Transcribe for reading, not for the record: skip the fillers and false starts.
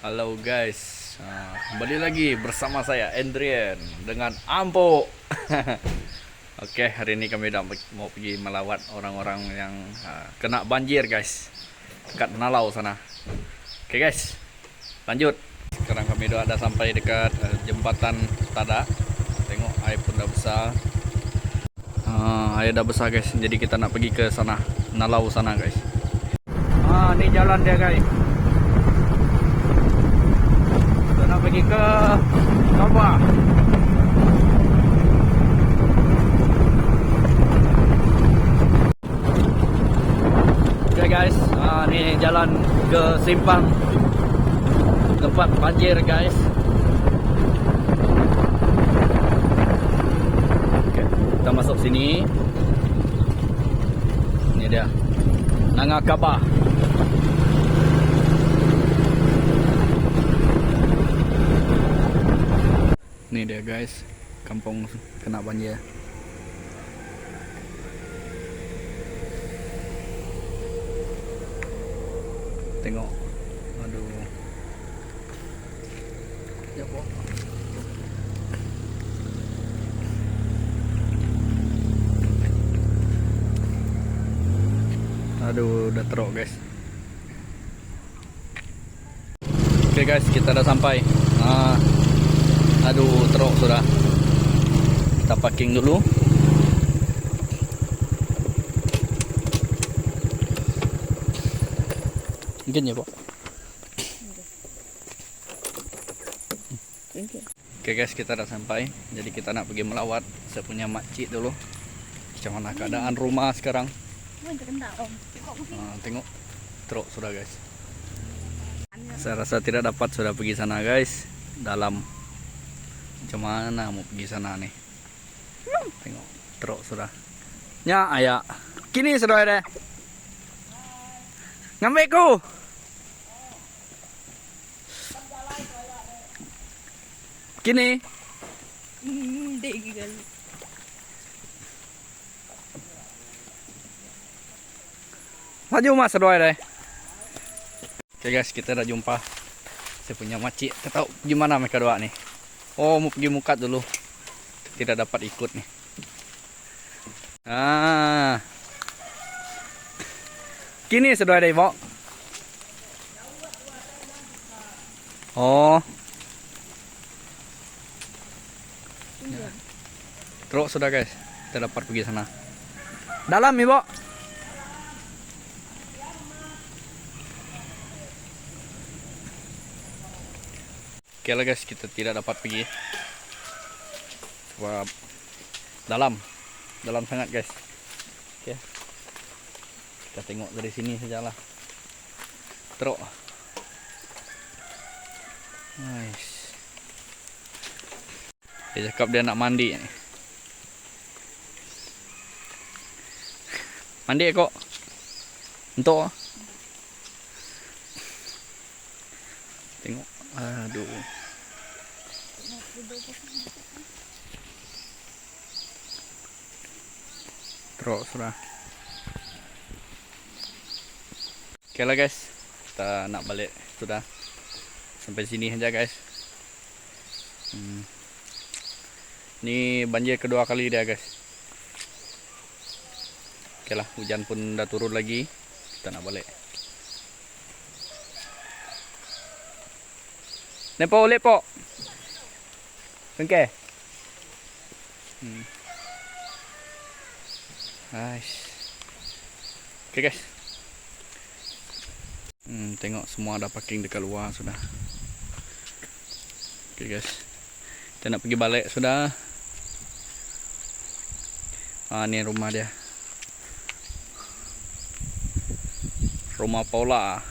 Halo guys, kembali lagi bersama saya Adrian dengan Ampo. Oke, hari ini kami udah mau pergi melawat orang-orang yang kena banjir guys, dekat Nalau sana. Oke guys, lanjut. Sekarang kami udah ada sampai dekat jembatan Tada. Tengok air pun udah besar. Air udah besar guys, jadi kita nak pergi ke sana, Nalau sana guys. Ini jalan dia guys. Pergi ke Sabah. Oke guys, ini jalan ke simpang tempat banjir guys. Oke, kita masuk sini. Ini dia, Nangakabah. Ini dia guys, kampung kena banjir. Tengok, aduh. Ya po. Aduh, udah teruk guys. Oke guys, kita udah sampai. Aduh, teruk sudah. Kita parking dulu. Mungkin ya, Pak. Oke guys, kita udah sampai. Jadi kita nak pergi melawat. Saya punya makcik dulu. Macam mana keadaan rumah sekarang? Tengok, teruk sudah guys. Saya rasa tidak dapat sudah pergi sana guys. Dalam. Macam mana mau pergi sana nih? Tengok, teruk sudah. Nya ayah. Kini sudah ada. Ngambil ku. Kini. Maju mas sudah ada. Oke guys, kita dah jumpa. Saya punya makcik. Kita tahu gimana mereka doa nih. Oh, mau pergi mukat dulu. Tidak dapat ikut nih. Kini sudah ada ibu. Oh. Terus sudah guys. Kita dapat pergi sana. Dalam ibu. Oke lah guys, kita tidak dapat pergi. Sebab dalam sangat guys. Oke. Kita tengok dari sini sajalah. Teruk. Nice. Dia cakap dia nak mandi ni. Mandi kok. Untuk. Tengok. Aduh. Teruk sudah. Oke lah guys, kita nak balik sudah. Sampai sini aja guys. Ini banjir kedua kali dia guys. Oke lah, hujan pun udah turun lagi. Kita nak balik. Nepo ulit po. Oke. Nice. Oke guys. Tengok semua ada parking dekat luar sudah. Oke guys. Kita nak pergi balik sudah. Ini rumah dia. Rumah Paula.